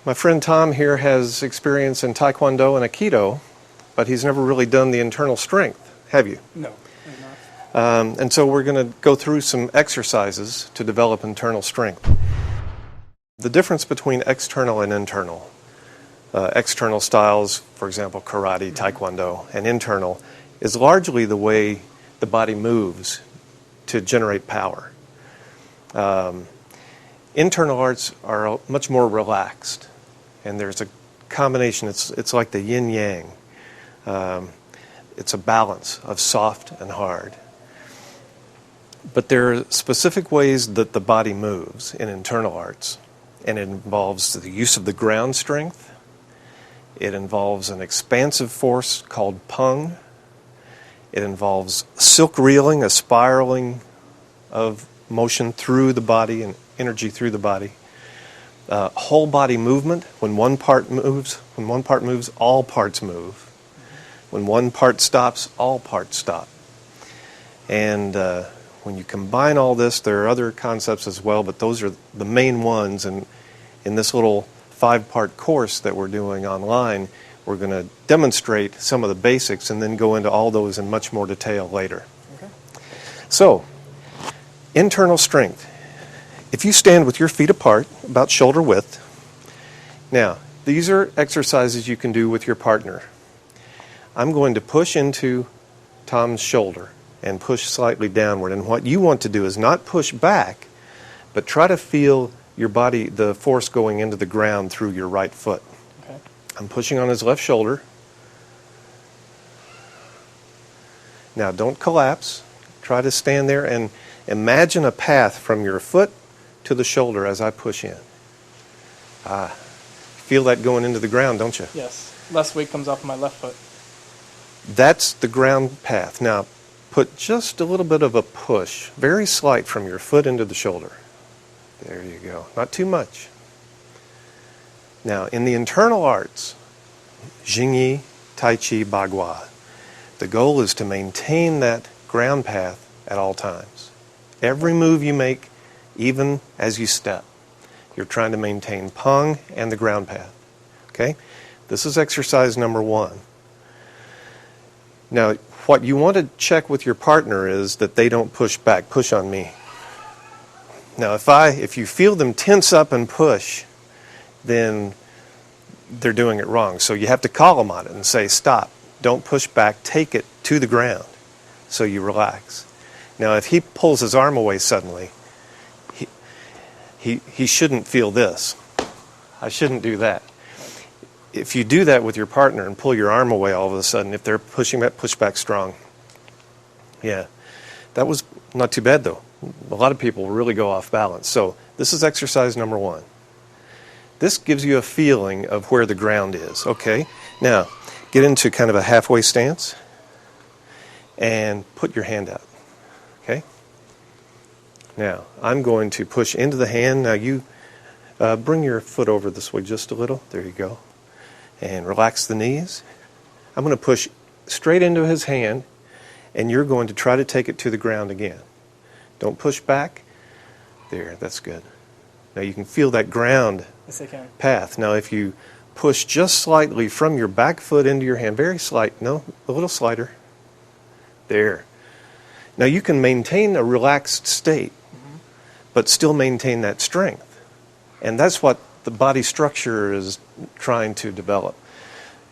My friend Tom here has experience in Taekwondo and Aikido, but he's never really done the internal strength, have you? No, I'm not. And so we're going to go through some exercises to develop internal strength. The difference between external and internal. External styles, for example, karate, taekwondo, and internal, is largely the way the body moves to generate power. Internal arts are much more relaxed, and there's a combination. It's like the yin-yang. It's a balance of soft and hard. But there are specific ways that the body moves in internal arts, and it involves the use of the ground strength. It involves an expansive force called pung. It involves silk reeling, a spiraling of motion through the body and energy through the body. Whole body movement. When one part moves, all parts move. When one part stops, all parts stop. And when you combine all this, there are other concepts as well, but those are the main ones. And in this little 5-part course that we're doing online, we're going to demonstrate some of the basics and then go into all those in much more detail later. Okay. So, internal strength. If you stand with your feet apart, about shoulder width. Now, these are exercises you can do with your partner. I'm going to push into Tom's shoulder and push slightly downward. And what you want to do is not push back, but try to feel your body, the force going into the ground through your right foot. Okay. I'm pushing on his left shoulder. Now, don't collapse. Try to stand there and imagine a path from your foot to the shoulder as I push in. Feel that going into the ground, don't you? Yes. Less weight comes off my left foot. That's the ground path. Now, put just a little bit of a push, very slight, from your foot into the shoulder. There you go. Not too much. Now, in the internal arts, Xingyi, Tai Chi, Bagua, the goal is to maintain that ground path at all times. Every move you make, even as you step, you're trying to maintain pung and the ground path. Okay? This is exercise number 1. Now, what you want to check with your partner is that they don't push back. Push on me. Now, if you feel them tense up and push, then they're doing it wrong. So you have to call them on it and say, stop. Don't push back. Take it to the ground so you relax. Now, if he pulls his arm away suddenly, he shouldn't feel this. I shouldn't do that. If you do that with your partner and pull your arm away all of a sudden, if they're pushing back, push back strong. Yeah, that was not too bad though. A lot of people really go off balance. So this is exercise number 1. This gives you a feeling of where the ground is. Okay, now get into kind of a halfway stance and put your hand out. Okay? Now, I'm going to push into the hand. Now you bring your foot over this way just a little. There you go. And relax the knees. I'm going to push straight into his hand, and you're going to try to take it to the ground again. Don't push back. There, that's good. Now you can feel that ground Yes, I can. path. Now if you push just slightly from your back foot into your hand, very slight, no, a little slighter. There. Now you can maintain a relaxed state, but still maintain that strength. And that's what the body structure is trying to develop.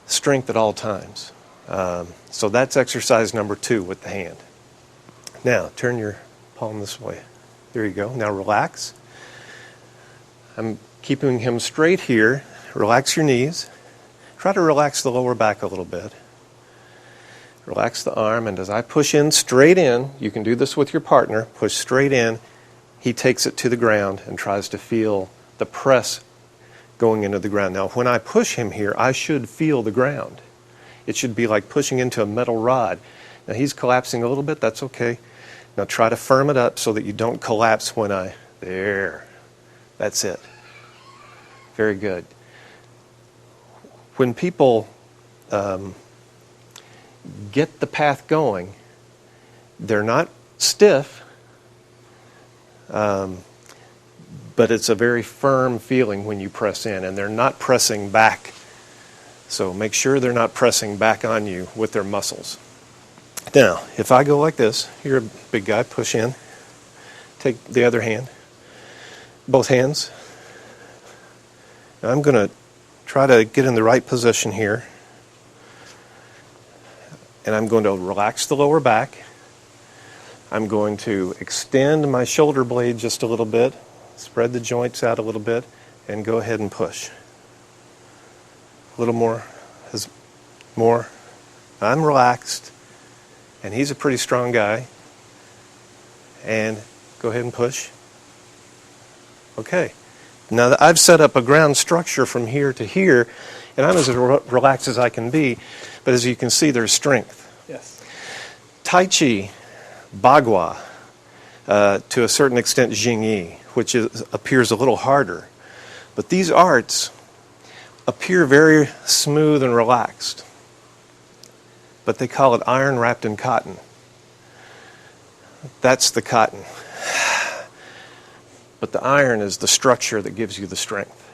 Strength at all times. So that's exercise number 2 with the hand. Now, turn your palm this way. There you go. Now relax. I'm keeping him straight here. Relax your knees. Try to relax the lower back a little bit. Relax the arm, and as I push in straight in, you can do this with your partner, push straight in, he takes it to the ground and tries to feel the press going into the ground. Now, when I push him here, I should feel the ground. It should be like pushing into a metal rod. Now, he's collapsing a little bit. That's okay. Now, try to firm it up so that you don't collapse when there. That's it. Very good. When people get the path going, they're not stiff. but it's a very firm feeling when you press in, and they're not pressing back. So make sure they're not pressing back on you with their muscles. Now, if I go like this, you're a big guy, push in, take the other hand, both hands. Now I'm going to try to get in the right position here, and I'm going to relax the lower back. I'm going to extend my shoulder blade just a little bit, spread the joints out a little bit, and go ahead and push. A little more, more. I'm relaxed, and he's a pretty strong guy. And go ahead and push. Okay. Now I've set up a ground structure from here to here, and I'm as relaxed as I can be, but as you can see, there's strength. Yes. Tai Chi, Bagua, to a certain extent Xingyi, which appears a little harder. But these arts appear very smooth and relaxed. But they call it iron wrapped in cotton. That's the cotton. But the iron is the structure that gives you the strength.